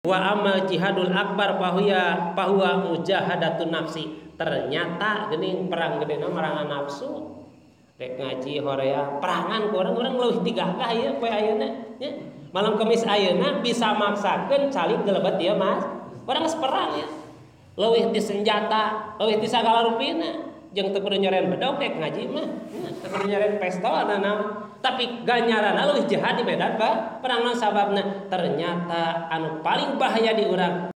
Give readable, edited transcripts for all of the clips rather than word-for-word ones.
Wa amal jihadul akbar pahuwa mujahadatun nafsi. Ternyata geuning perang gedena marangan nafsu. Rek ngaji horea perangan ku urang leuwih tigagah ieu poe ayeuna nya. Malam Kamis ayeuna bisa maksakeun calik gelebet ieu Mas. Urang geus perang ya. Leuwih ti senjata, leuwih ti sagala rupina. Jeung teu kudu nyorean bedog rek ngaji mah. Teu kudu nyorean pesta naon. Tapi ganjaranna leuwih jahat di medan perang naon sababna? Ternyata anu paling bahaya di urang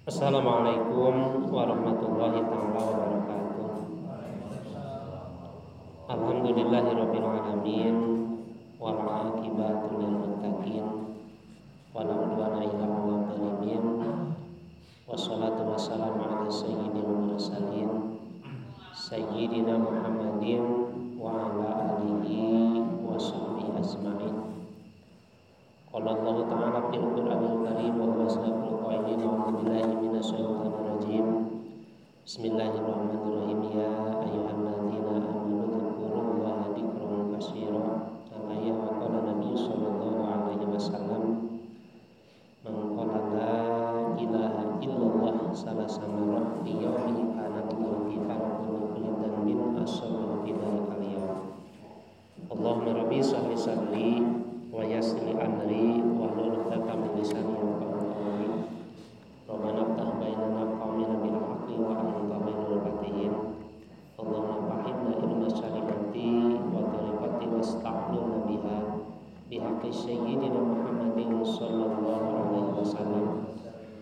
Assalamualaikum warahmatullahi taala wabarakatuh. Alhamdulillahirabbil alamin wal aqibatu lil muttaqin wala udwana illa 'alal zalimin. Wassalatu wassalamu ala sayyidil mursalin sayyidina Muhammadin wa ala alihi wa sahbihi ajmain. Qala Allah ta'ala fil Qur'anil Karim wa huwa asdaqul qailin. A'udzu billahi minasyaitonir rajim. Bismillahirrahmanirrahim. Ya ayyuhalladzina amanu dzkurullaha dzikran katsira. Al-ayat wa qala Nabi sallallahu alaihi wasallam man qala la ilaha illallah salasa marrat fi yaumihi kana lahu kafaratu kulli dhanbin asaba fi dhalikal yaum. Allahumma rabbi shalli salli wa yassir amri wa hlul 'uqdatam min lisani yafqahu qawli. Rabbana ftah bainana wa qawmina bil haqqi wa anta khairul fatihin. Allahumma fahimna ilma syari'ati wa tariqati wasta'luna biha bihaqqi sayyidina Muhammadin sallallahu alaihi wasallam.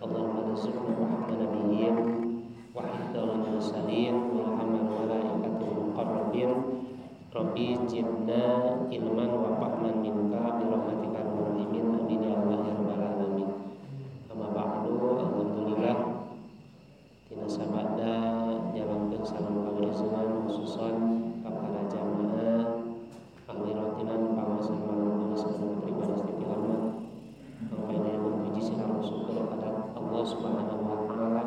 Allahumma rizqna rahmatan nabiyyin wa hifdzal mursalin wa rahmal malaikatil muqarrabin. Rabbi zidna ilman wa fahman minka bi rahmatika ar-rahimin. Amin ya Allah ya rabbal alamin. Amma ba'du, alhamdulillah tina sabada jalankeun salam kawilujengan khususan ka para jamaah ahli rotinan pawasan malam Kamis salam pribadi sedikit hormat. Mangkana memuji sareng syukur kepada Allah Subhanahu wa taala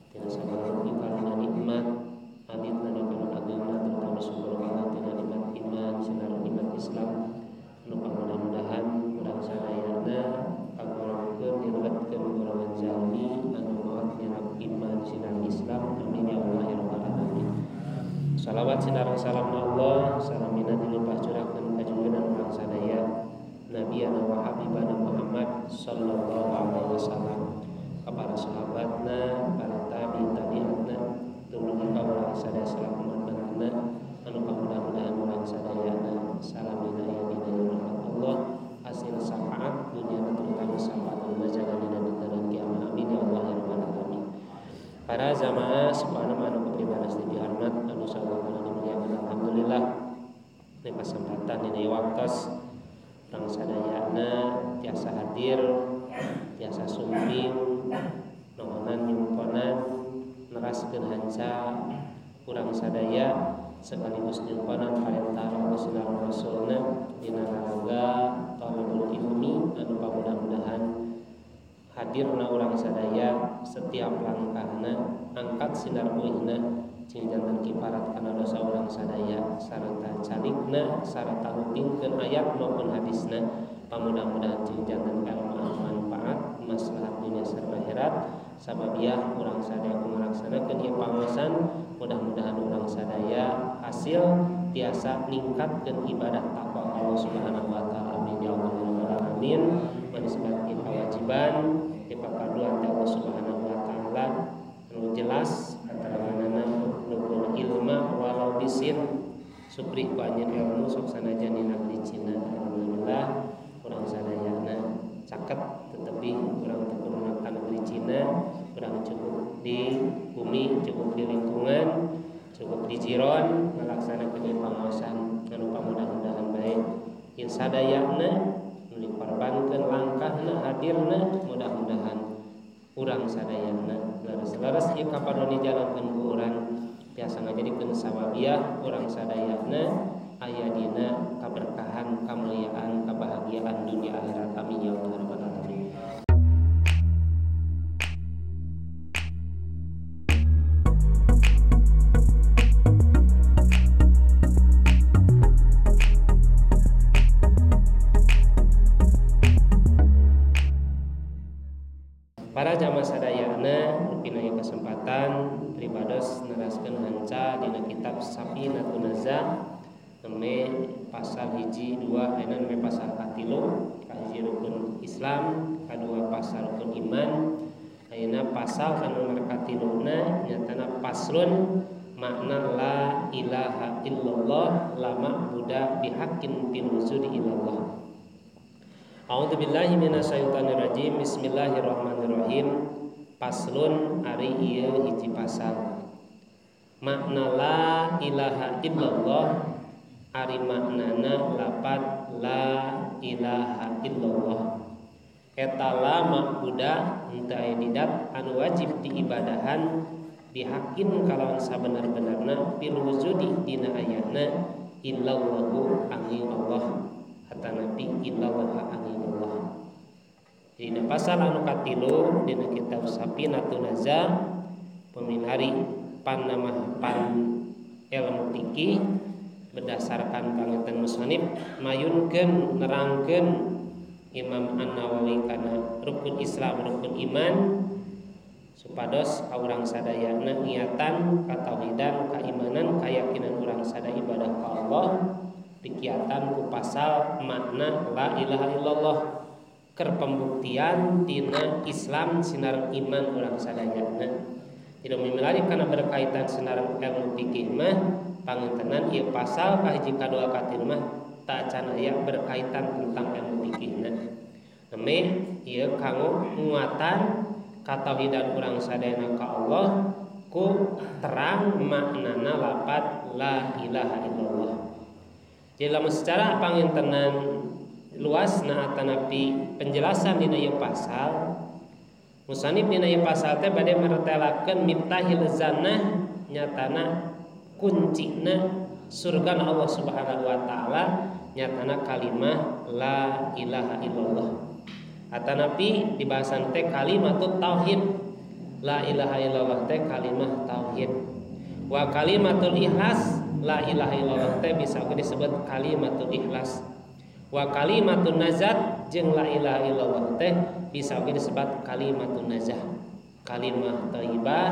tina sagala nikmat nikmat hadit nadakan agama terutama syukur Allah tina nikmat iman sinar nikmat Islam. Nu mudah-mudahan urang sadayana kagolongkeun direbetkeun golongan jalmi anu moal nyerap iman sinar Islam. Amin ya Allah ya rabbal alamin. Salawat sinareng salam Allah salamina dilimpah curahkeun ka junjungan urang sadaya Nabi wa Habibana Muhammad sallallahu alaihi wasallam, ka para sahabatna, para tabi'atna, tuluy ka urang sadaya salaku mantanna anu mudah-mudahan urang sadayana salamina ya dina rahmat Allah hasil syafaat dunia terutama syafaat majalana dan kiamat. Amin ya Allah ya rabbal alamin. Para jamaah subhanahu anu kepribadas dihormat anu sallallahu dimuliakeun alhamdulillah di kesempatan dina waktos urang sadayana tiasa hadir tiasa sumping nohonan nyumponan neraskeun hanca urang sadaya sekaligus nyumponan parentah Allah sallallahu rasulna dina naraga talabul ilmi anu mudah-mudahan hadirna urang sadaya setiap langkahna angkat sinar uihna cing janten kiparat kana dosa urang sadaya sarta calikna sarta ngupingkeun ayat maupun hadisna pamudah-mudahan cing janten karumaan manfaat maslahat dunia sareng akhirat sababiah urang sadaya ngalaksanakeun ieu pangaosan. Mudah-mudahan urang sadaya hasil tiasa ningkatkeun ibadah takwa Allah Subhanahu wa taala. Amin ya Allah ya rabbal alamin. Manisbatin kewajiban dipakaduan Allah Subhanahu wa taala anu jelas kateranganna nukul ilma walau bisin supri ku anjeun ilmu sok sanajan dina cina. Alhamdulillah urang sadayana caket tetapi urang teu kudu ka negeri Cina, urang cukup di bumi, cukup di lingkungan, cukup di jiron ngalaksanakeun pangaosan anu mudah-mudahan baik. Ieu sadayana nu dikorbankeun langkahna hadirna mudah-mudahan urang sadayana leres-leres ieu kapadoni jalankeun ku urang biasa ngajadikeun sawabiah urang sadayana aya dina kaberkahan, kamuliaan, kebahagiaan dunia akhirat. Amin ya Allah rabbal alamin. Para jamaah sadayana pina kesempatan pribados neraskeun hanca dina kitab Safinatun Najah neme pasal 1, 2 ayeuna neme pasal 3 kahiji rukun Islam, kadua pasal rukun iman, ayeuna pasal anu nomor 3 nyatana paslun makna la ilaha illallah la ma'budu bihaqqin fil wujudi illallah. A'udzubillahi minasyaitonir rajim. Bismillahirrahmanirrahim. Paslun ari ieu hiji pasal. Makna la ilaha illallah ari maknana lapat la ilaha illallah. Eta la ma'budu henteu aya didat anu wajib diibadahan bihaqqin kalawan sabenar-benarna fil wujudi dina ayana illallahu angin Allah. Kata Nabi illallah angin Allah. Dina pasal anu katilu dina kitab Safinatun Najah peminari pan ilmu fikih berdasarkan pangertian musannif mayunkeun nerangkeun Imam An-Nawawi kana rukun Islam rukun iman supados kaurang sadayana niatan katauhidan kaimanan kayakinan urang sadaya ibadah ka Allah dikiatan ku pasal makna la ilaha illallah keur pembuktian dina Islam sinar iman urang sadayana. Tidak memilari karena berkaitan sinar ilmu fikih mah pangintenan ieu pasal kahiji kadua katilu mah tak can aya berkaitan tentang ilmu fikihna. Neme ieu kanggo nguatan katauhidan urang sadayana ka Allah ku terang maknana lapat la ilaha illallah. Dalam secara pangintenan luas na atanapi penjelasan dina ieu pasal musannif dina ieu pasal teh bade martelakeun miftahil jannah nyatana kuncina surga Allah Subhanahu wa taala nyatana kalimah la ilaha illallah. Atanapi di bahasan teh kalimatut tauhid. La ilaha illallah teh kalimah tauhid. Wa kalimatul ikhlas la ilaha illallah teh bisa disebut kalimatul ikhlas. Wa kalimatun najat jeung la ilaha illallah teh bisa disebut kalimatun najah. Kalimah thayyibah,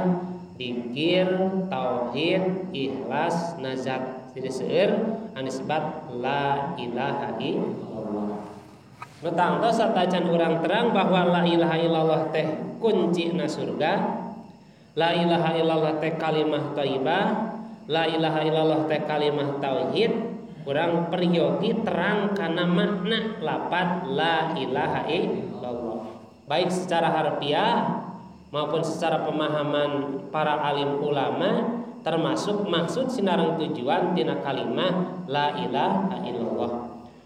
dzikir, tauhid, ikhlas, najat. Jadi seueur anu disebut la ilaha illallah. Nu tangtos satacan urang terang bahwa la ilaha illallah teh kuncina surga. La ilaha illallah teh kalimah thayyibah. La ilaha illallah teh kalimah tauhid. Urang peryogi terang kana makna lapat la ilaha illallah. Baik secara harfiah maupun secara pemahaman para alim ulama termasuk maksud sinareng tujuan tina kalimah la ilaha illallah.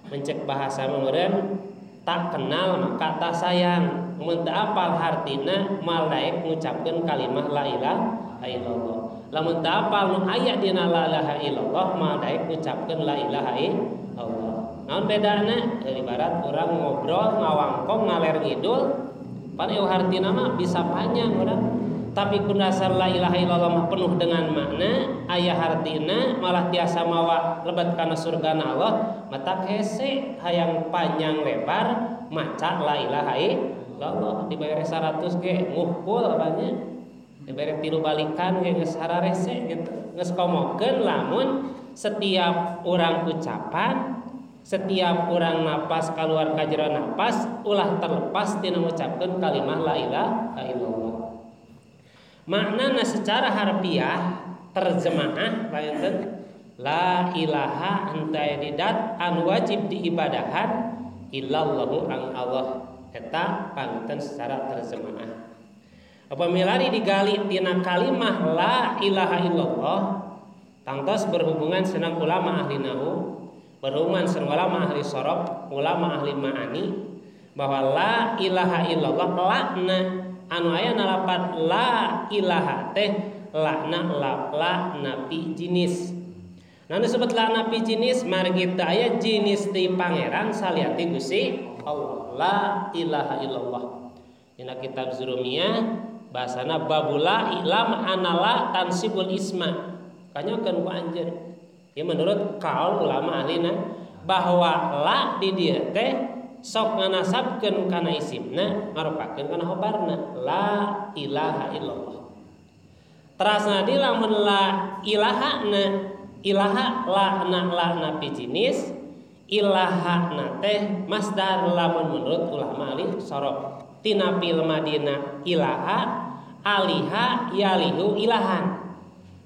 Mencek bahasa meureun tak kenal maka tak sayang. Mun teu apal hartina moal daek ngucapkeun kalimah la ilaha illallah. Lamun teu apal nu aya dina la ilaha illallah moal daek ngucapkeun la ilaha illallah. Naon bedana? Ibarat urang ngobrol ngawangkong ngaler ngidul pan eueuh hartina mah bisa panjang urang. Tapi ku dasar la ilaha illallah mah penuh dengan makna, aya hartina malah tiasa mawa lebet kana surgana Allah, mata hese hayang panjang lebar maca la ilaha illallah dibayar 100 ge ngumpul banyak. Dibere 3 balikan ge geus hararese gitu. Geus komokeun lamun setiap urang ucapan, setiap urang napas kaluar ka jero napas ulah terlepas tina ngucapkeun kalimah la ilaha illallah. Maknana secara harfiah terjemaah layan la ilaha henteu aya didat anu wajib diibadahan illallahu ang Allah eta panten secara terjemaah. Apabila digali tina kalimah la ilaha illallah tangtos berhubungan senang ulama ahli nahwu, berhubungan senang ulama ahli sorof, ulama ahli ma'ani bahwa la ilaha illallah lakna anu aya nalapat la ilaha teh lakna la napi jinis. Nah disebut la napi jinis margi teu aya jinis ti pangeran saliati Gusti Allah. La ilaha illallah. Dina kitab Zurumiyah bahasana babula ilam anala tansibul isma. Kanyokeun ku anjeun. Ya menurut kaul ulama ahlina bahwa la di dieu teh sok nganasabkeun kana isimna marupakeun kana khobarna la ilaha illallah. Terasna di lamun la ilahana ilaha la napi jinis ilaha teh masdar lamun menurut ulama ahli sorof tina fil madina ilaha aliha yalihu ilahan.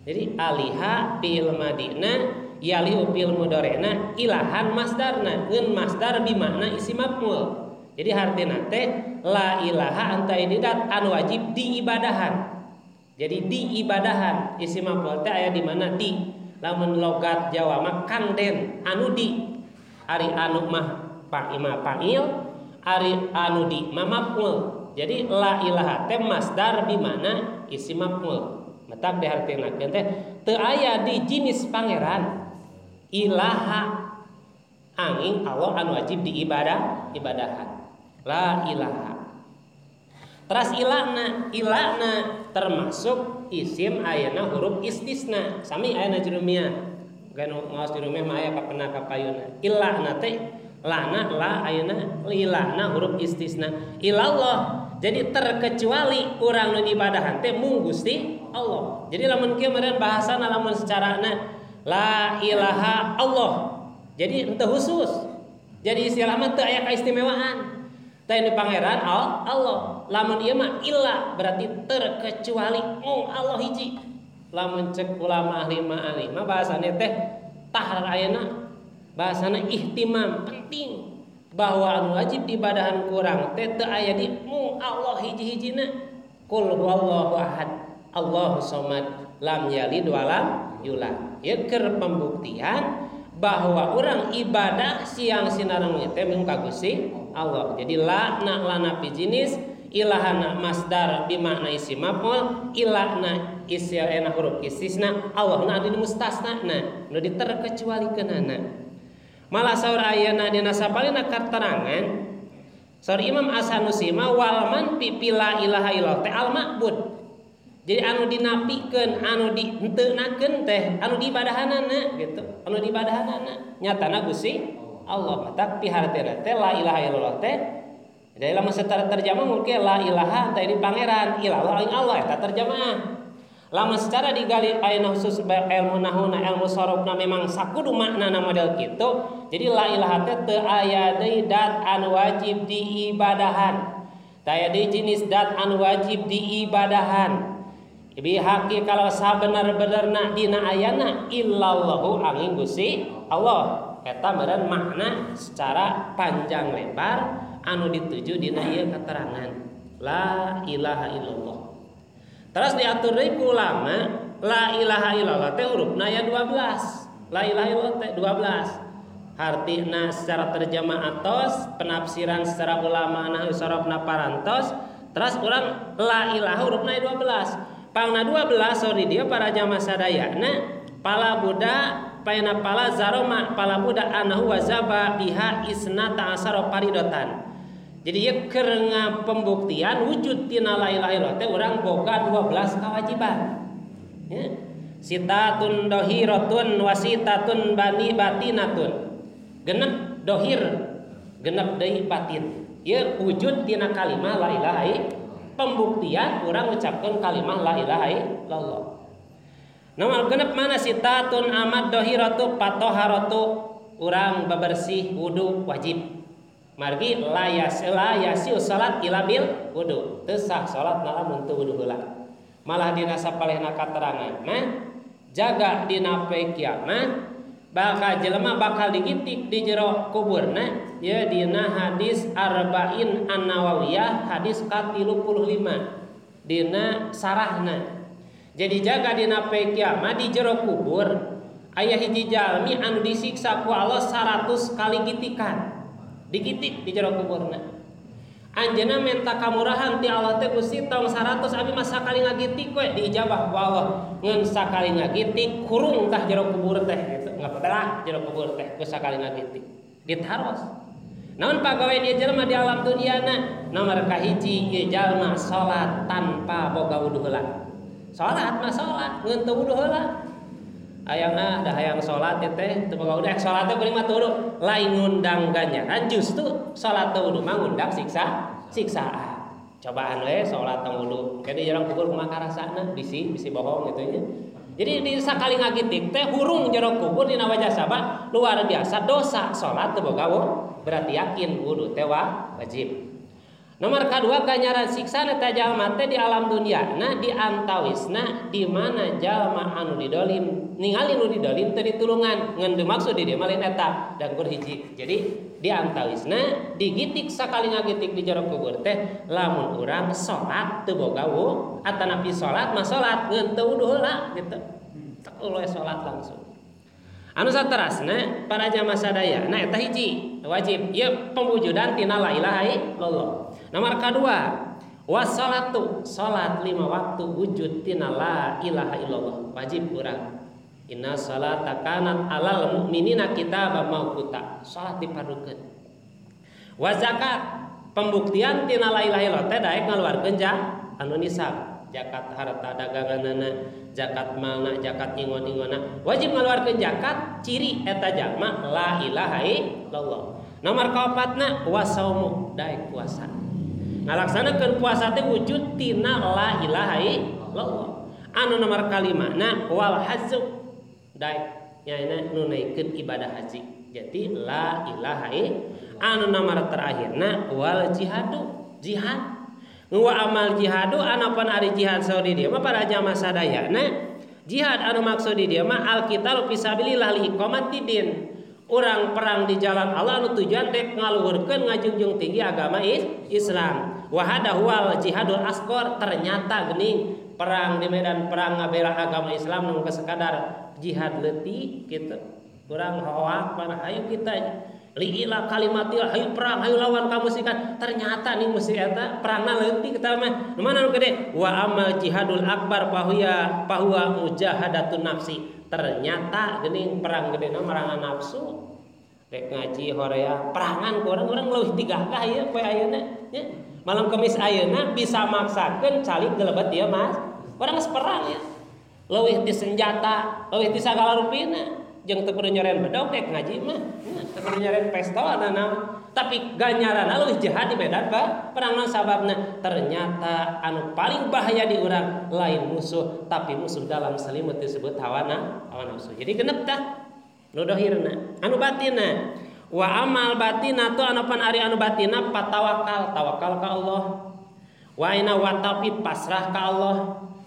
Jadi aliha fil madina yalihu fil mudorena ilahan masdarna ngeun masdar bimakna isim maf'ul. Jadi hartina teh la ilaha anta ididat anu wajib diibadahan. Jadi diibadahan isim maf'ul teh aya di mana di lamun logat Jawa mah kang den anu di ari anu mah fa'il ari anu di mah maf'ul. Jadi la ilaha teh masdar bimakna isim maf'ul. Matak dihartinakeun teh teu aya di jinis pangeran ilaha angin Allah anu wajib diibadahan la ilaha. Teras ilana termasuk isim ayana huruf istisna sami ayana Jurumiyah ganu ngaos Jurumiyah mah aya kapena kapayuna ilana teh lana la ayana ilana huruf istisna ilallah. Jadi terkecuali urang nu ibadahan teh mung Gusti Allah. Jadi lamun kieu meureun bahasana lamun secarana la ilaha Allah. Jadi henteu khusus. Jadi istilah mah teu aya kaistimewaan. Teh ini pangeran Allah. Lamun ieu mah illa berarti terkecuali mung Allah hiji. Lamun cek ulama ahli mah bahasana teh tahar ayeuna bahasana ihtimam penting bahwa anu wajib diibadahan kurang teh teu aya di mung Allah hiji-hijina. Qul huwallahu ahad Allahu somad lam yalid walam yulad. Ieu keur pembuktian bahwa orang ibadah siang sinareng teh mung ka Gusti Allah. Jadi la napi jinis ilahana masdar bimakna isim maf'ul ilahna isyana huruf istisna Allahna anu mustasna nu diterkecualikeunana. Malah saur ayeuna dina sapalina katerangan saur Imam As-Sanusi mah wal man pipila ilaha illallah teh al ma'bud. Jadi anu dinapikeun anu dihenteunakeun teh anu diibadahanana gitu. Anu diibadahanana nyatana Gusti Allah. Matak pihartena teh la ilaha illallah teh jadi lamun secara terjemah mungkin la ilaha teh di pangeran ilallah aing Allah eta terjemah. Lamun secara digali ayeuna khusus ilmu nahuna ilmu sorofna memang sakudu maknana model kitu. Jadi la ilaha teh teu aya deui dat anu wajib diibadahan. Teu aya deui jenis dat anu wajib diibadahan. Bihaqi kalau sabener-benerna dina ayana illallahu angin Gusti Allah. Eta meureun makna secara panjang lebar anu dituju dina ieu katerangan la ilaha illallah. Terus diatur deui ku ulama la ilaha illallah teh hurufna aya 12. La ilaha illallah teh 12. Artina secara terjemah atos, penafsiran secara ulama nahwu sarafna parantos, terus urang la ilaha hurufna aya 12. Pangna 12 sorry dia para jamaah sadayana pala buda paena pala zaroma pala buda anahu wazaba biha isnata asara paridatan. Jadi ieu keur ngapembuktian wujud tina la ilaha illallah teh urang boga 12 kewajiban. Ya. Sitatun dohiratun wasitatun bani batinatun. Genep dohir, genep deui batin. Ieu wujud tina kalimah la ilaha illallah. Pembuktian urang ngucapkeun kalimah la ilaha illallah. Namun genep mana sitatun amad dohiratu patoharatu urang bebersih wudu wajib. Margi la yasiu salat ila bil wudu. Teu sah salat lamun teu wudu heula. Malah dina sapalehna katerangan mah jaga dina poe kiamat bakal jelema bakal digitik di jero kuburna ya dina hadis arba'in an-nawawiyah hadis ka-35 dina sarahna. Jadi jaga dina poe kiamat di jero kubur aya hiji jalmi anu disiksa ku Allah 100 kali gitikan. Digitik di jero kuburna. Anjeunna minta kamurahan ti Allah teh Gusti tong 100 abi mah sakali ngagitik we diijabah ku Allah. Ngan sakali ngagitik kurung tah jero kubur teh gitu. Ngabelah jero kubur teh ku sakali ngagitik. Ditaros. Namun pagawe dia jelema di alam duniana nomor kahiji ieu jalma salat tanpa boga wudu heula. Salat mah salat ngeun teu wudu heula. Ayangna da hayang salat teh teu boga wudu salat teh kuring mah teu wudu lain ngundang ganjaran justru salat teu wudu mah ngundang siksaan. Cobaan we salat teu wudu. Kade jarang kubur kumaha rasana bisi bohong gitu nya. Jadi di sakali ngagitik teh hurung jero kubur dina wajah sabab luar biasa dosa salat teu boga wudu berarti yakin wudu teh wajib. Nomor kedua ganjaran siksa eta jalma teh di alam dunia nah di antawisna di mana jalma anu didolim ningali nu didolim teu ditulungan ngan dimaksud di dieu mah lain eta dan hiji. Jadi di antawisna digitik sakali ngagitik di jero kubur teh lamun urang salat teu boga wudu atanapi salat mah salat ngeun teu wudu heula gitu. Tak ulah salat langsung. Anu saterasna para jamaah sadaya nah eta hiji wajib ieu pemwujudan tina la ilaha illallah. Nomor kedua wassalatu salat 5 waktu wujud tina la ilaha illallah wajib urang. Inna salata kanat alal mu'minina kitaban mauquta salat dipadukeun. Wa zakat pembuktian tina la ilaha illallah teh daek ngaluarkeun anu nisab. Zakat harta daganganna, zakat malna, zakat ingon-ingonna. Wajib ngaluarkeun zakat ciri eta jalma la ilaha illallah. Nomor kaopatna wasaumu daek puasa. Ngalaksanakeun puasa teh wujud tina la ilaha illallah. Anu nomor kalimana wal hajju daek nyaina nu naikeun ibadah haji. Jadi la ilaha illallah. Anu nomor terakhirna wal jihadu jihad. Wa amal jihadu anapan ari jihad saudi dia mah para jamaah sadayana jihad anu maksud di dia mah alqitalu fisabilillah li iqamati din urang perang di jalan Allah anu tujuan rek ngaluhurkeun ngajunjung tinggi agama Islam wa hada huwal jihadul asghar ternyata geuning perang di medan perang ngabela agama Islam nu sekadar jihad leutik kitu urang hoak mana hayu kita liila kalimatil hayu perang hayu lawan kamu sikan ternyata nih mesti eta perangna leutik kita mah nu mana nu gede wa amal jihadul akbar pahuwa mujahadatun nafsi ternyata geuning perang gedena merangan nafsu rek ngaji horea perangan ku urang leuwih tigagah ieu poe ayeuna nya malam kemis ayeuna bisa maksakeun calik gelebet dia mas urang geus perang ya leuwih ti senjata leuwih ti sagala rupina jeung teu kudu nyorean bedog rek ngaji mah teu kudu nyorean pistol adalah tapi ganjaranna leuwih jahat di medan perang naon sababna ternyata anu paling bahaya di urang lain musuh tapi musuh dalam selimut disebut hawa nafsu jadi genep tah nu dohirna anu batinna wa amal batina tu anu pan ari anu batina patawakal tawakal ka Allah wa ina wa tafi pasrah ka Allah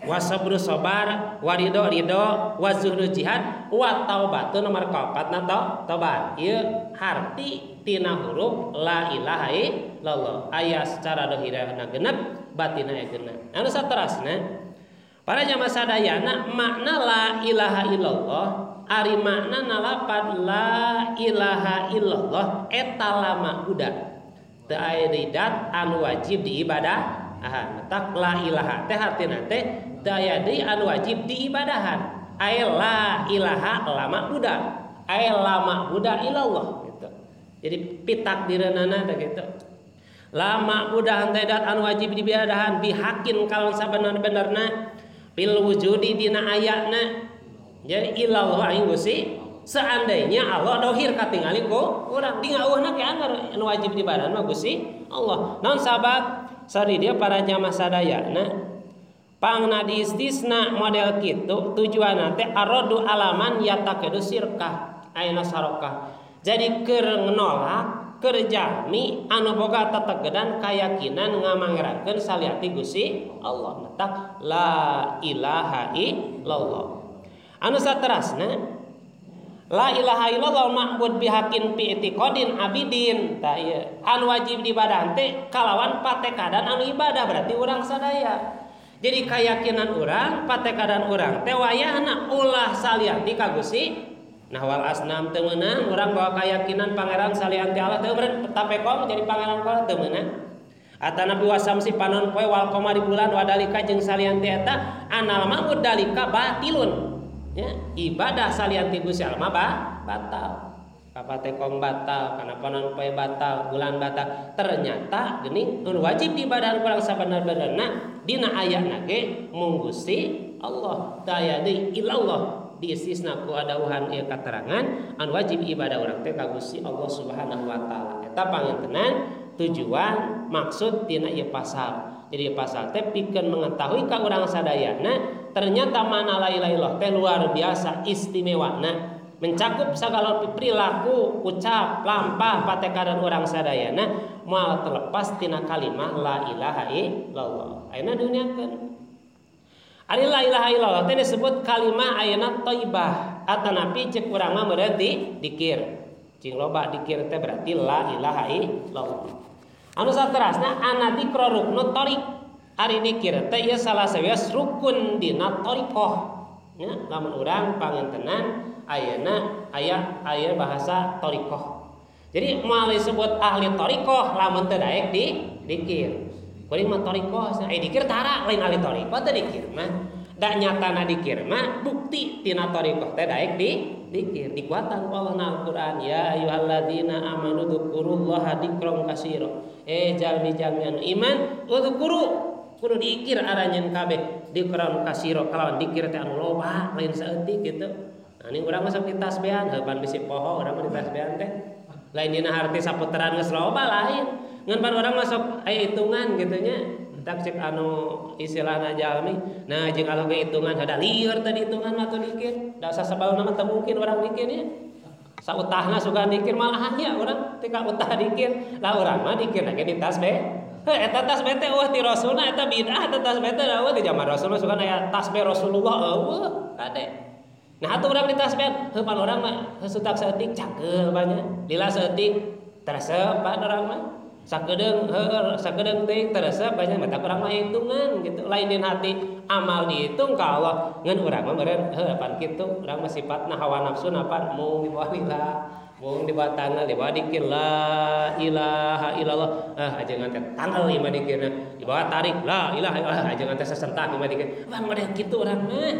wa sabru sabar wa ridho wa zuhdu jihad wa taubatu nomor kaopatna taubat ieu harti tina huruf la ilaha illallah aya secara dohirana genep batina aya genep anu saterasna para jamaah sadayana makna la ilaha illallah ari makna lapad la ilaha illallah eta lama budak teu aya didat anu wajib diibadah tak la ilaha teh artina teh daya deui anu wajib diibadahan ay la ilaha lama budak ay lama budak ilallah gitu jadi pitak direunana teh gitu lama budak teh dat anu wajib diibadahan bihakin kalon sabener-benerna bil wujudi dina ayatna jadi ilallah aing Gusti seandainya Allah dohir katingali ku urang di ngeueuna ke anggar anu wajib diibadahan mah Gusti Allah naon sabab sari dia para jamaah sadayana pangna di istisna model kitu tujuanna teh aradu alaman yatakedu sirkah ayeuna sarokah jadi keur nolak keur jami anu boga tetegedan kayakinan ngamangerakeun saliati Gusti Allah tak la ilaha illallah anu saterasna la ilaha illallah ma'bud bihakin fi itiqadin abidin tah ieu anu wajib diibadahan teh kalawan patekadan anu ibadah berarti urang sadaya jadi keyakinan urang patekadan urang teh wayahna ulah salianti ka Gusti nah wal asnam teu meunang urang bawa keyakinan pangeran salianti Allah teu tapekong jadi pangeran Allah teu meunang Atana bi wasamsi panon poe wal qamari bulan wadalika jeung salianti eta anal ma'ud dalika batilun. Ya, ibadah salianti Gusti Allah batal. Kapate kong batal kana panon poe batal, bulan batal. Ternyata geuning wajib ibadah urang sabener-benerna dina ayatna ge mung Gusti Allah. Daya deui illallah diistisna ku adauhan ieu katerangan anu wajib ibadah urang teh ka Gusti Allah Subhanahu wa taala. Eta pangintenan tujuan maksud tina ieu pasal. Jadi pasal teh pikeun mengetahui ka urang sadayana ternyata mana la ilaha illallah teh luar biasa istimewana, mencakup segala perilaku, ucap, lampah patekaran urang sadayana moal terlepas tina kalimah la ilaha illallah. Ayeuna duniakeun ari la ilaha illallah teh disebut kalimah ayeuna thayyibah atanapi cek urang mah meureun dikir. Cing loba dikir teh berarti la ilaha illallah. Anu saterasna anadzikra ruknut thariq. Ari dikir teh ieu salah sawias rukun dina thariqah. Ya, lamun urang pangintenan ayeuna aya bahasa thariqah. Jadi moal disebut ahli thariqah lamun teu daek dikir. Kuring mah thariqah, dikir tara lain ahli thariqah teh dikir mah. Da nyatana dikir mah bukti tina thariqah teh daek dikir. Dikuatan ku Allah na Al-Qur'an, ya ayyuhalladzina amanu dzkurullaha dzikran katsira. Jalmi-jalmi anu iman udzkuru kudu diikir aranjeun kabeh dzikran katsira kalawan dikir teh anu loba lain saeutik kitu. Nah ini urang mah sok ditasbihan, heupan bisi poho urang mah ditasbihan teh. Lain dina harti saputeran geus loba lain. Ngan pan urang masuk aya hitungan kitu nya. Tak cek anu istilahna jalmi. Nah jeung alo ge hitungan hada lieur teh hitungan mah teu dikir. Da sasabauna mah teu mungkin urang dikir nya. Sautahna sugan dikir malahan ya urang teu ka utah dikir. Lah urang mah dikir ge di tasbih. Eta tasbih teh eueuh ti Rasulna eta bid'ah eta tasbih teh eueuh ti zaman Rasul mah sugan aya tasbih Rasulullah eueuh kade. Nah atuh urang ditasbih heupan urang mah heusutak saeutik cakeul banyak. Lila saeutik teresep pan urang mah. Sakedeung sakedeung teh teresep banyak mata urang mah hitungan gitu. Lain din hati amal dihitung ka Allah. Ngan urang mah meureun pan kitu urang mah sifatna hawa nafsu napan mung di bawah lila, mung di bawah tanggal di bawah dikir la ilaha illallah. Ajengan teh tanggal ieu dikirna. Di bawah tarik la ilaha illallah ajengan teh sesentak ieu dikir. Bang model kitu urang mah.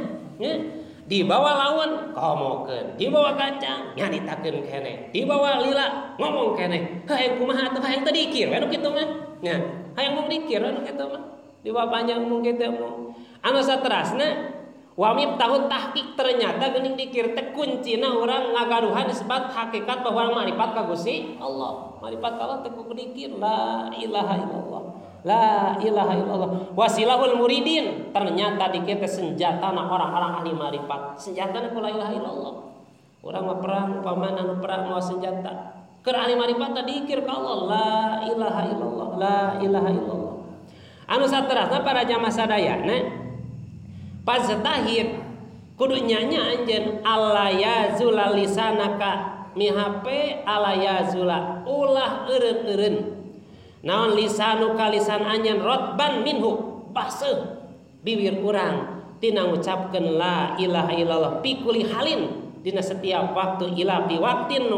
Di bawah lawan komokeun, di bawah kancang nyaritakeun keneh, di bawah lila ngomong keneh. Hayang kumaha atuh hayang teu dikir we nu kitu mah. Nya, hayang mung dikir we nu kitu mah. Di bawah panjang mung kitu mah. Anu saterasna wa miftahu tahqiq ternyata geuning dikir teh kuncina urang ngagaduhan disebut hakikat bahwa marifat ka Gusti Allah. Marifat ka Allah teh kudu dikir la ilaha illallah. La ilaha illallah wasilahul muridin ternyata dikir teh senjatana orang-orang ahli marifat. Senjatana ku la ilaha illallah. Urang mah perang pamana anu perang mawa senjata. Keur ahli marifat teh dikir ka Allah la ilaha illallah la ilaha illallah. Anu saterasna para jamaah sadayana pas tahiyat kudu nyanya anjeun alla yazula lisanaka mihape alla yazula ulah eureun-eureun. Naon lisanu kalisan anjeun rotban minhu baseuh bibir urang tina ngucapkeun la ilaha illallah fi kulli halin dina setiap waktu ila fi waqtin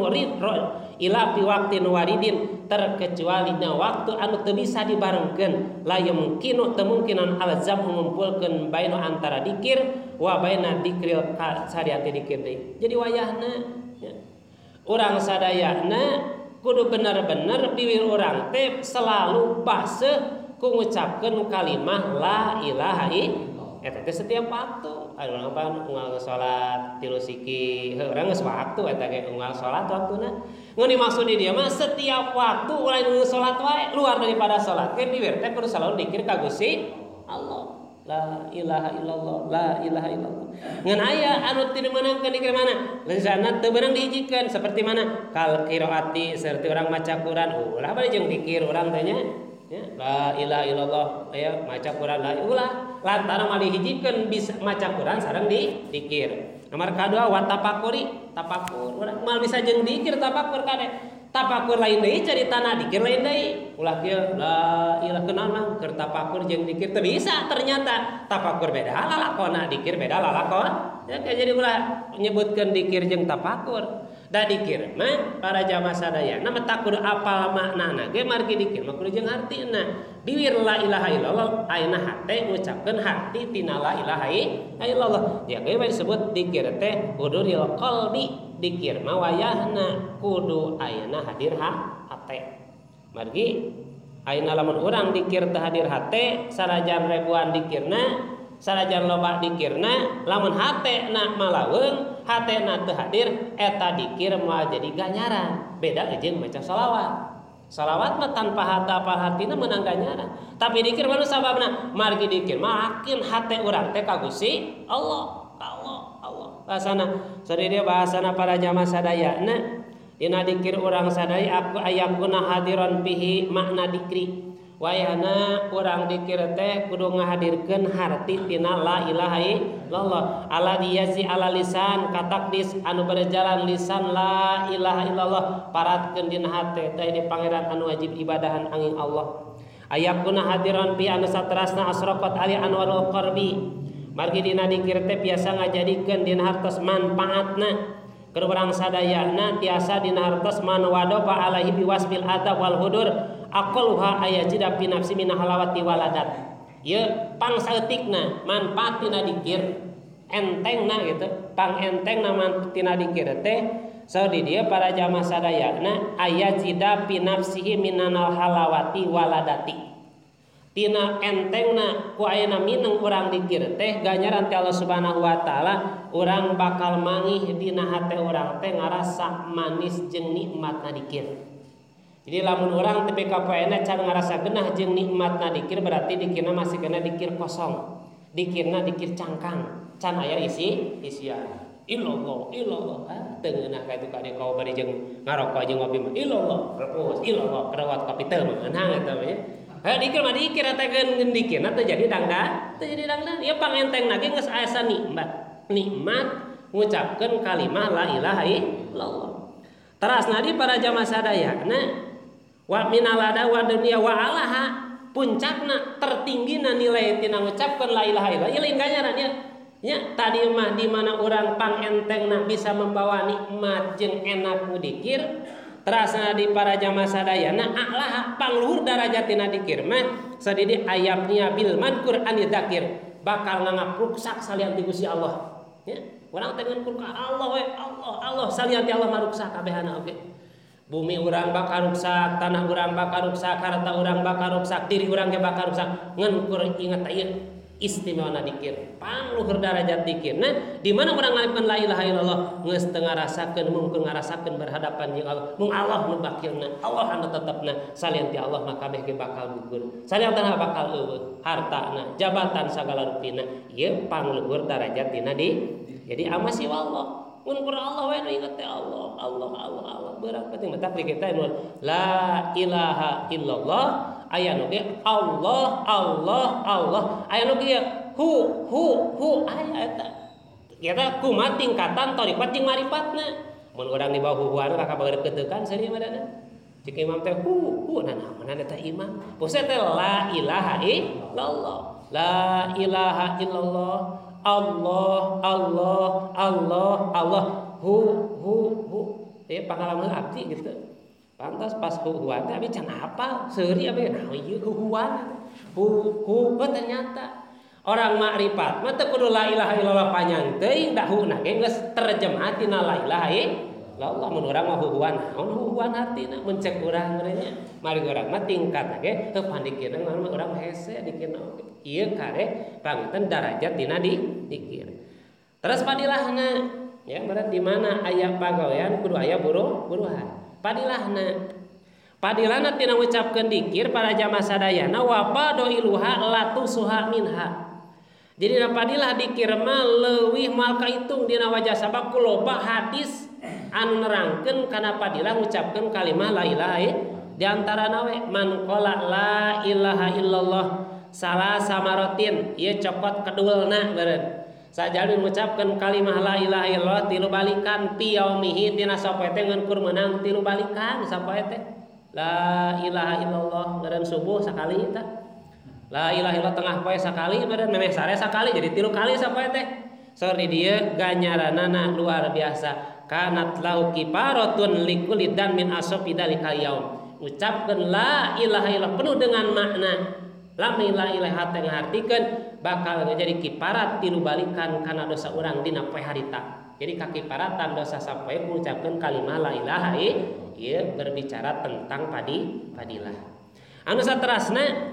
waridin terkecuali dina waktu anu teu bisa dibarengkeun la yumkinu teu mungkinan alzam ngumpulkeun baina antara dikir wa baina dikril sariati dikir deui. Jadi wayahna ya. Urang sadayana kudu bener-bener bibir urang teh selalu baseuh ku ngucapkeun kalimah la ilaha illallah. Eta teh setiap waktu. Anu urang apa unggal salat 3 siki, urang geus waktu eta ge unggal salat waktuna. Ngan dimaksud di dieu mah setiap waktu urang geus salat wae luar daripada salat ge bibir teh kudu selalu dikir ka Gusti Allah. La ilaha illallah, la ilaha illallah. Ngan aya anu teu meunangkeun dikir mana? Lezana teu beunang dihijikeun seperti mana? Kal qiraati saeuti urang maca Quran, ulah bari jeung dikir urang teh nya. Ya, la ilaha illallah aya maca Quran la ulah lantaran mah dihijikeun bisa maca Quran sareng dikir. Nomor kadua wa tafakuri, tafakur. Urang mal bisa jeung dikir tafakur kade. Tafakur lain deui caritana dikir lain deui. Ulah kieu la ilaha kenaon keur tafakur jeung dikir teu bisa ternyata. Tafakur beda lalakonna, dikir beda lalakon. Ya jadi ulah nyebutkeun dikir jeung tafakur. Da dikir mah para jamaah sadayana mah tak kudu apal maknana ge margi dikir mah kudu jeung artina. Biwir la ilaha illallah ayeuna hate ngucapkeun hati tina la ilaha illallah. Ya ge disebut dikir teh kudu lil qalbi. Dikir mah wayahna kudu ayeuna hadir hate. Margi ayeuna lamun urang dikir teu hadir hate sanajan ribuan dikirna sanajan loba dikirna lamun hatena malaweung hatena teu hadir eta dikir moal jadi ganjaran. Beda jeung maca shalawat mah tanpa hata apal hatina meunang ganjaran, tapi dikir mah sababna margi dikir mah akeun hate urang teh ka Gusti Allah. Bahasana sadaya bahasana para jamaah sadayana dina dikir urang sadaya aku ayakuna hadiron fihi makna dikri. Wayahna urang dikir teh kudu ngahadirkeun harti tina la ilaha illallah ala diyazi ala lisan katakdis anu berjalan lisan la ilaha illallah paratkeun dina hate teh di pangeran anu wajib ibadahan angin Allah. Ayakuna hadiron fi anu satrasna asraqat ali anwarul qarbi margi dina dikir teh biasa ngajadikeun dina hartos manfaatna keur urang sadayana tiasa dina hartos man wadoba alaihi biwasbil adab wal hudur aqalluha ayajida fi nafsi min halawati waladat. Ieu pangsaeutikna manfaat tina dikir entengna gitu. Pangentengna manfaat tina dikir teh saur di dieu para jamaah sadayana ayajida fi nafsihi minal halawati waladati. Tina entengna ku ayeuna mineng urang dikir teh ganjaran ti Allah Subhanahu wa taala urang bakal mangih dina hate urang teh ngarasa manis jeung nikmatna dikir. Jadi lamun urang teu kapoena can ngarasa geunah jeung nikmatna dikir berarti dikirna masih kena dikir kosong. Dikirna dikir cangkang, can aya isian. Illallah. Teu ngeunah ka itu ka dieu kau bari jeung ngarokok jeung ngopi mah illallah. Terus illallah kerawat kopi teu meunang eta mah. Dikir mah dikir atekeun dikirna teu jadi dangda. Ieu pangentengna ge geus asa nikmat ngucapkeun kalimah la ilaha illallah. Terasna di para jamaah sadayana wa minalada wa dunya wa alaha puncakna tertinggina nilai tina ngucapkeun la ilaha illallah ieu ganjaran nya tadi mah di mana urang pangentengna bisa membawa nikmat jeung enak ku dikir. Terasna di para jamaah sadayana alaha pangluhur darajatina dikir mah sadidi ayatnya bil madkur anidakir bakal ngangapuksak salian ti Gusti Allah ya urang teh ngeun ka Allah we Allah salian ti Allah maruksak kabehana oge. Bumi urang bakal ruksak, tanah urang bakal ruksak, harta urang bakal ruksak, diri urang ge bakal ruksak. Ngan kur inget ieu istimewana dikir, pangluhur darajat dikir. Nah, di mana urang ngalipkeun la ilaha illallah geus teu ngarasakeun mungkin ngarasakeun berhadapan jeung Allah. Mung Allah nu bakilna, Allah anu tetepna, salieun ti Allah mah kabeh ge bakal gugur. Salieun teh bakal eueuh, hartana, jabatan sagala rupina. Ieu pangluhur darajat dina jadi amasi Allah. Mun kur Allah we nu inget teh Allah beurang penting mah tapi kita la ilaha illallah aya nu ge Allah aya nu ge hu aya eta kita kumaha tingkatan thariqat jeung marifatna mun urang di bawah huhuan ka kabageureup keteukan seueur madana cik imam teh hu naon eta imam pose teh la ilaha illallah la ilaha illallah Allah hu pangalaman abdi gitu. Pantas pas huhuan teh abi can hafal seuri abi naon ieu huhuan hu ternyata orang makrifat mah teu kudu la ilaha illallah panjang teuing da huna ge geus terjemah tina la ilaha illallah mun urang mah huhuan naon huhuan artina mun cek urang nya mari urang mah tingkat ge teu pandikirna ngaran urang hese dikirna oge ieu kare pangitan darajat tina dikir. Terus padilahna ya berarti di mana aya pagawean kudu aya buruhan. Padilahna tina ngucapkeun dikir para jamaah sadayana wa fadailuha latusuha minha. Jadi padilah dikir mah leuwih moal kahitung dina wajah sabab kuloba hadis anu nerangkeun kana padilah ngucapkeun kalimah la ilaha di antarana we man qala la ilaha illallah salah samaratin ieu cokot kedulna beureun. Sajali mengucapkan kalimah la ilaha illallah tilu balikan pi yaumihi tina sapoe teh ngeun kur meunang tilu balikan sapoe teh la ilaha illallah ngaran subuh sakali eta la ilaha illallah tengah poe sakali meureun memeh sare sakali jadi tilu kali sapoe teh saur di dieu ganjaranana luar biasa kanat lahu kifaratun likulli dan min asabi dalikal yaum. Ucapkeun la ilaha illallah penuh dengan makna lamun la ilaha teh ngartikeun bakal jadi kifarat tilu balikan kana dosa urang dina poe harita. Jadi kakifaratan dosa sapoe mengucapkeun kalimat la ilaha ieu berbicara tentang padilah. Anu saterasna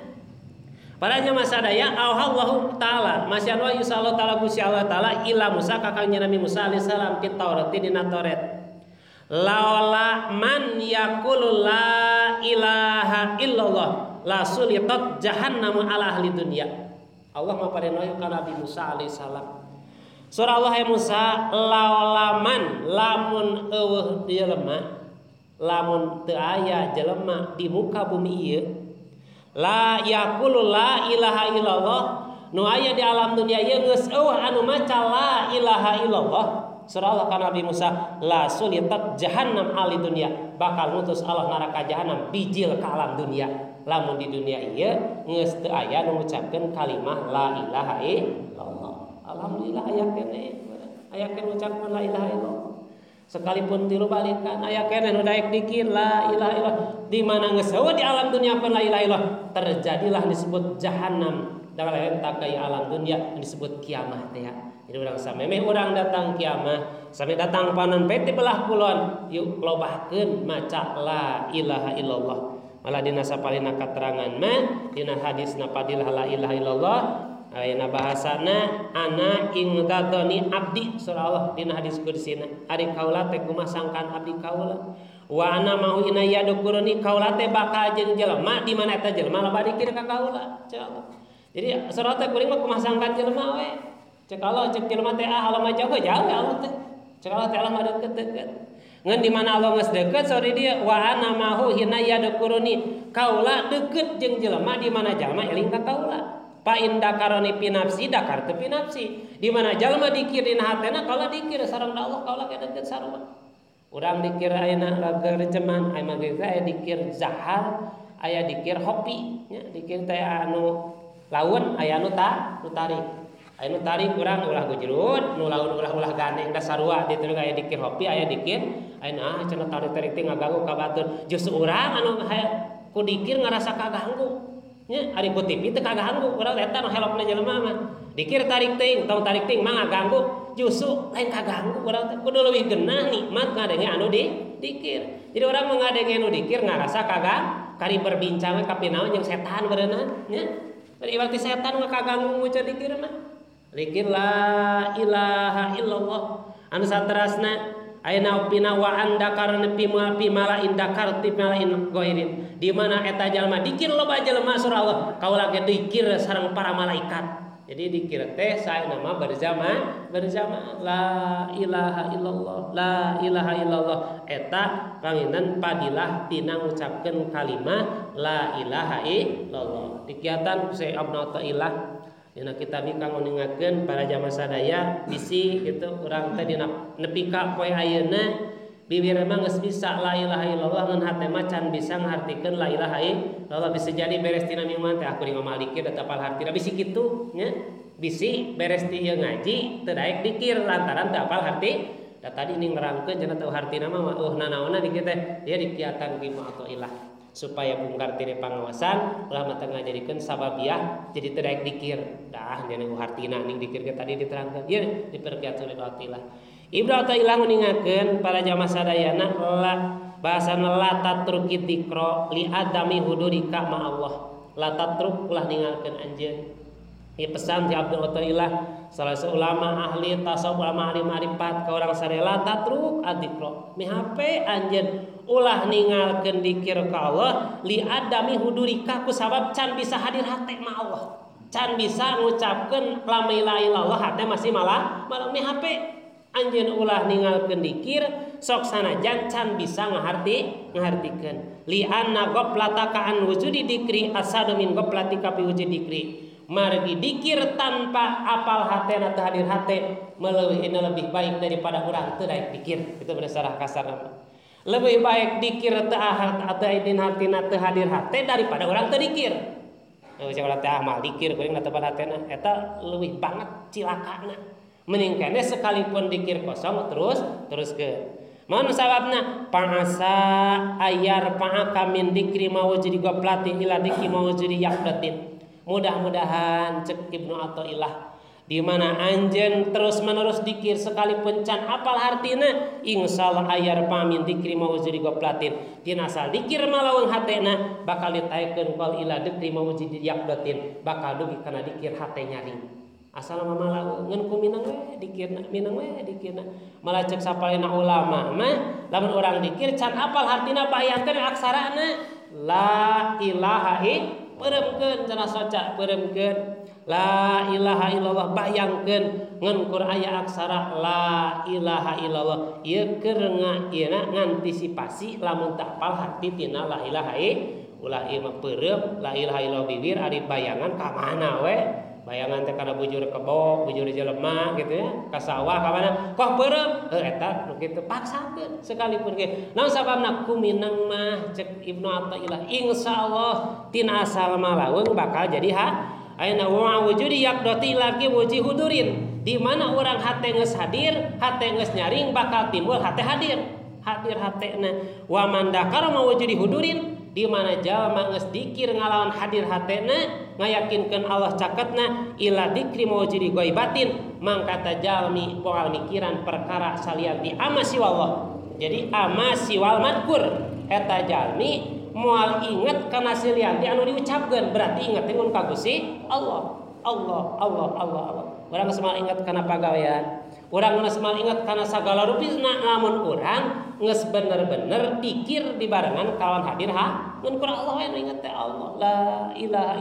para jamaah sadaya Allah taala masya Allah yusallallahu taala Gusti Allah taala ila Musa ka Nabi Musa alaihi salam fi Taurat dina Taurat. Laula man yaqulu la ilaha illallah la sulitat jahannamu ala ahli dunya. Allah maparinoi ka Nabi Musa alaihi salam. Surah Allah ya Musa laula man lamun eueuh jelema lamun teu aya jelema di muka bumi ieu la yaqulu la ilaha illallah nu aya di alam dunia ieu geus eueuh anu maca la ilaha illallah. Surah Allah ka Nabi Musa la sulitat jahannam ali dunia bakal ngutus Allah neraka jahanam bijil ka alam dunia lamun di dunia ieu geus teu aya nu ngucapkeun kalimah la ilaha illallah. Alhamdulillah aya keneh ngucapkeun la ilaha illallah sekalipun tilu balikan aya keneh nu daek dikir la ilaha illallah di mana geus eueuh di alam dunia pun la ilaha illallah terjadilah disebut jahanam da lain takai alam dunia disebut kiamat teh ya. Jadi urang samemeh urang datang kiamat sampai datang panon peti belah kulon yuk lobahkeun maca la ilaha illallah. Malah dina sapalina katerangan mah dina hadisna padilah la ilaha illallah ayeuna bahasana ana ingdadoni abdi surah Allah dina hadis kudsina ari kaula teh kumaha sangkan abdi kaula wa ana mau ina yadukuruni kaula teh bakal jeung jelema di mana eta jelema loba dikir ka kaula insyaallah. Jadi surah teh kuring mah kumaha sangkan jelema we cek Allah cek jelema teh ah Allah mah jauh Allah teh cek Allah teh Allah mah deukeut ngan di mana Allah geus deukeut sori dia wa ana mau hina yadukuruni kaula deukeut jeung jelema di mana jalma eling ka kaula. Pa inda karoni pinapsi dakar teu pinapsi di mana jalma dikir dina hatena kaula dikir sareng Allah kaula ke deukeut sarua. Urang dikir ayeuna receman aya mah aya dikir zahar aya dikir hopi nya dikir teh anu laun aya anu tarik aya nu tarik urang ulah gojrut nu laun ulah gandeng da sarua ditu aya dikir hopi aya dikir aya cenah tarik teh ngaganggu ka batur justru urang anu ku dikir ngarasa kaganggu nya ari ku TV teu kaganggu urang eta nu helopna jelema mah dikir tarik teuing tong tarik teuing mah ngaganggu justru lain kaganggu urang teh kudu leuwih geunah nikmat ngadenge anu dikir. Jadi urang mengadenge anu dikir ngarasa kagak kari berbincang ka pinaon jeung setan beuneuh nya bari waktu setan mah kaganggu ngucap dikir mah dikir la ilaha illallah anu saterasna ayeuna upina wa anda karena pi malain dakar ti malain goirin di mana eta jalma dikir loba jalma surah Allah kaula ge dikir sareng para malaikat. Jadi dikir teh saena mah berzama la ilaha illallah la ilaha illallah eta panginan padilah tina ngucapkeun kalimah la ilaha illallah. Dikiatan Syekh Abdul Ta'ilah dina kitab kang ningakeun para jamaah sadaya bisi gitu urang teh dina nepi ka poe ayeuna bibir mah geus bisa la ilaha illallah ngan hate mah can bisa ngartikeun la ilaha illallah bisa jadi beres tina mimah teh aku ngamal dikir da tapal hartina bisi kitu nya bisi beres ti ieu ngaji teu daek dikir lantaran teu apal harti da tadi ning nerangkeun cenah teu hartina mah nanaonna dikit teh dia dikiatan ki mu'atailah supaya bungkar tiri pangawasan ulah mah teu ngajadikeun sababiah jadi teu daek dikir dah nya hartina ning dikir ke tadi diterangkeun ieu diperkiat oleh Allah. Ibnu Athaillah ningakeun para jamaah sadayana la bahasana la tatruki dzikra li adami hudurika ma Allah. La tatruk ulah ningalkeun anjeun. Ieu pesan ti Abdul Athaillah salah seulama ahli tasawuf ulama ahli ma'rifat ka urang sadaya la tatruk adzikra. Mihape anjeun ulah ningalkeun dzikir ka Allah li adami hudurika ku sabab can bisa hadir hate ma Allah. Can bisa ngucapkeun la ilaha illallah hate masih malah mihape anjeun ulah ningalkeun dikir sok sanajan can bisa ngahartikeun li anna ghaflataka an wujudi dikri asadu min ghaflatika fi wujudi dikri margi dikir tanpa apal hatena teu hadir hate meleuwih lebih baik daripada urang teu daek dikir itu berdasar kasarna lebih baik dikir teu din hatina teu hadir hate daripada urang teu dikir ulah teh amal dikir kuring teu pada hatena eta leuwih banget cilakana Mending kene sekalipun dikir kosong terus ke. Mun sababna pangasa ayar pangaka min dikri mawjudi goplati ila dikri mawjudi yaqdatin. Mudah-mudahan cek Ibnu Athaillah di mana anjeun terus menerus dikir sekalipun can apal hartina insyaallah ayar pamin dikri mawjudi goplatin tina asal dikir malaweung hatena bakal ditaekeun qol ila dikri mawjudi yaqdatin bakal dugi kana dikir hate nyaring. Asal mama ngen ku minang we dikirna malah cek sapalena ulama mah lamun urang dikir can apal hartina bayangkeun aksarana la ilaha illallah peuremkeun cenah soca peuremkeun la ilaha illallah bayangkeun ngan kur aya aksara la ilaha illallah ieu keur ngantisipasi lamun teu apal harti tina la ilaha illallah ulah ieu mah peureum la ilaha illallah bibir ari bayangan ka mana we bayangan teh kana bujur kebo, bujur jelema gitu ya, ka sawah ka mana? Kok peureum? Eta nu kitu paksakeun sekalipun ge. Naon sababna kuminang mah cek Ibnu Athaillah insyaallah tina asal malaweung bakal jadi ayeuna wa wujudi yaqdati lagi wuji hudurin. Di mana orang hate geus hadir, hate geus nyaring bakal timbul hate hadir hatena. Wa mandakar mawujudi hudurin di mana jalma geus dikir ngalawan hadir hatena ngayakinkeun Allah caketna ila dikri mawjudi ghaibatin mangkata jalmi poal mikiran perkara salianti ama siwallah. Jadi ama siwal madkur eta jalmi moal inget kana salianti anu diucapkeun berarti inget mun ka Gusti Allah. Urang geus moal inget kana pagawean, urang geus moal inget kana sagala rupisna lamun urang geus bener-bener dikir dibarengan kawan hadir ngan kurang Allah anu inget teh Allah la ilaha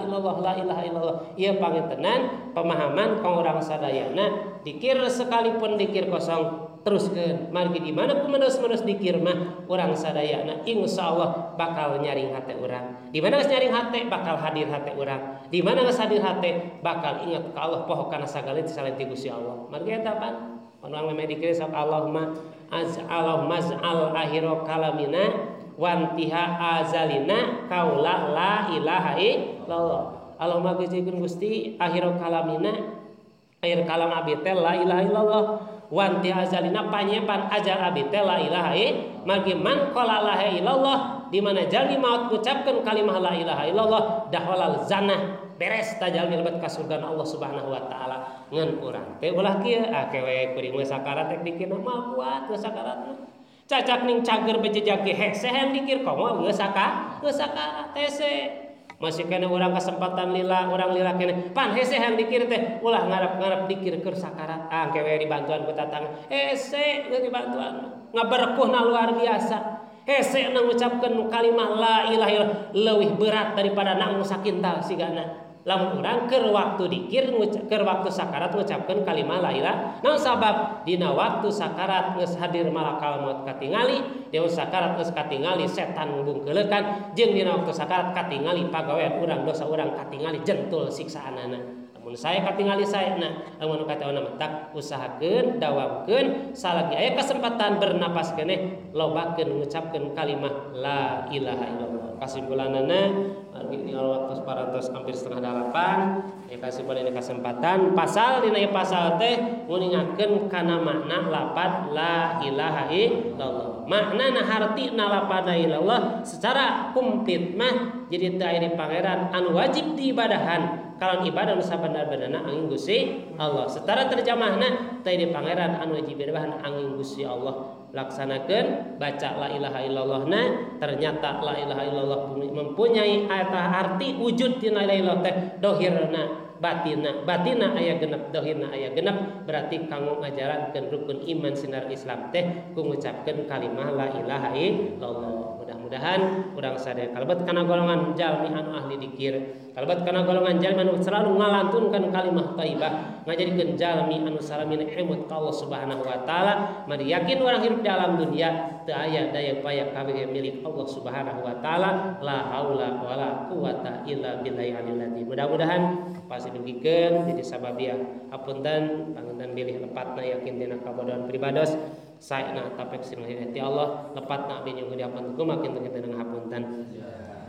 illallah ieu pangintenan pemahaman ka urang sadayana dikir sekalipun dikir kosong teruskeun margi di mana kumeneus-meneus dikir mah urang sadayana insyaallah bakal nyaring hate urang di mana geus nyaring hate bakal hadir hate urang di mana geus hadir hate bakal inget ka Allah poho kana sagala selain ti Gusti Allah margi eta pan urang meh dikir sok Allahumma az'al akhira kalamina wantiha azalina kaula la ilaha illallah. Allahumma geujeun Gusti akhir kalamina akhir kalam abi teh la ilaha illallah wantiha azalina panyepan ajal abi teh la ilaha illallah magi man qala la ilaha illallah di mana jalmi maut ngucapkeun kalimah la ilaha illallah dahwalal zanah beres tajalmi lebat ka surga Allah Subhanahu wa taala ngan urang teh ulah kieu kewe kuring sakarat teh dikir mah kuat sakarat cacak ning cager bejejak ge hese hem dikir komo geus sakarat hese masih kena urang kesempatan lila urang lila kene pan hese hem dikir teh ulah ngarep dikir keur sakarat kewe dibantuan ku tatang hese geus dibantuan ngaberkuhna luar biasa hese na ngucapkeun kalimah la ilaha illallah leuwih berat daripada nang sakintal sigana lamun urang keur waktu dikir keur waktu sakarat ngucapkeun kalimah la ilaha naon sabab dina waktu sakarat geus hadir malakal maut katingali dina sakarat geus katingali setan ngubungkeuleukan jeung dina waktu sakarat katingali pagawean urang dosa urang katingali jentul siksaanana lamun saya katingali saena lamun kataona mah usahakeun dawamkeun salagi aya kesempatan bernapas keneh lobakeun ngucapkeun kalimah la ilaha illallah kasimpulanana margi waktu parantos hampir setengah 8 ya kasih pada ini kesempatan pasal dina pasal teh nguningakeun kana makna lafaz la ilaha illallah maknana hartina lafaz la ilallah secara komplit mah jadi teu aya di pangeran anu wajib diibadahan kalau ibadah nu sabenar-benarna angin Gusti Allah setara terjemahna teu di pangeran anu wajib diibadahan angin Gusti Allah laksanakeun baca la ilaha illallahna ternyata la ilaha illallah mempunyai arti wujud tina la ilaha illallah teh dohirna batina aya genep dohirna aya genep berarti kanggo ngajarankeun rukun iman sinar Islam teh ku ngucapkeun kalimah la ilaha illallah mudah-mudahan urang sadaya kalebet kana golongan jalmi anu ahli dikir kalebet kana golongan jalmi anu selalu ngalantunkeun kalimah thayyibah ngajadikeun jalmi anu salamina emut ka Allah Subhanahu wa taala mari yakin urang hirup di alam dunia teu aya daya upaya kabeh milik Allah Subhanahu wa taala la haula wala quwata illa billahi aliyil azim mudah-mudahan pasti dugikeun jadi sababiah hapunten panganten bilih lepatna yakin dina kabodohan pribados saena tapek sirna hidayah Allah lepatna abdi nyuhun diapunten makin teu kita hapunten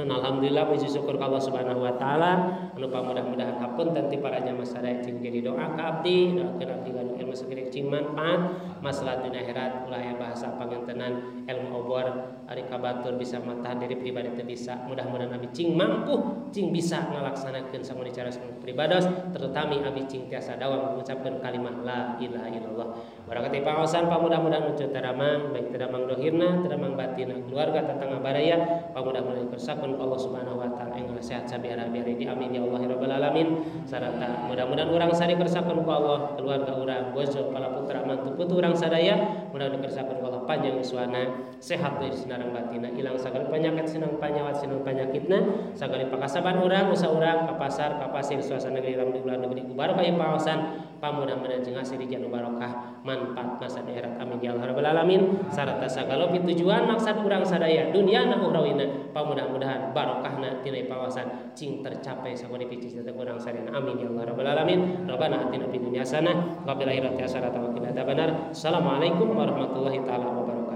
Alhamdulillah puji syukur ka Allah Subhanahu wa taala anu pamudah-mudahan hapunten ti para jamaah sadaya cing jadi doa ka abdi doakeun abdi ngadu ilmu sakiring cing manfaat masalah dunia akhirat ulah aya bahasa pangantenan ilmu obor ari kabatur bisa matahan diri pribadi teu bisa mudah-mudahan abdi cing mampu cing bisa ngalaksanakeun samuni cara pribados terutama abdi cing tiasa dawam mengucapkeun kalimat la ilaha illallah barakati pangaosan pamudah-mudahan muncul taramang baik taramang dohirna taramang batina keluarga tetangga baraya pamudah-mudahan kersakun Allah Subhanahu wa taala yang sehat sabiara-biari di amin ya Allah rabbal alamin sarta mudah-mudahan urang sari kersakeun ku Allah keluarga urang bojo pala putra mantu putu urang sadaya mudah-mudahan kersakeun ku Allah panjang uswana sehat dari sinarang batina ilang sagala penyakit sinang panyawat sinang penyakitna sagala pakasaban urang usaha urang ka pasar ka pasir suasana negeri lam di bulan negeri ku barokah pawasan pamudah-mudahan jeung asih dijanu barokah manfaat masa di akhirat amin ya Allah rabbal alamin sarta sagala tujuan maksud urang sadaya dunia na ukhrawina pamudah-mudahan barokahna tina pawasan cing tercapai sakuni pici teh urang sadaya amin ya Allah rabbal alamin rabbana atina fid dunya hasanah wa fil akhirati hasanah wa qina adzabannar assalamualaikum warahmatullahi taala wabarakatuh.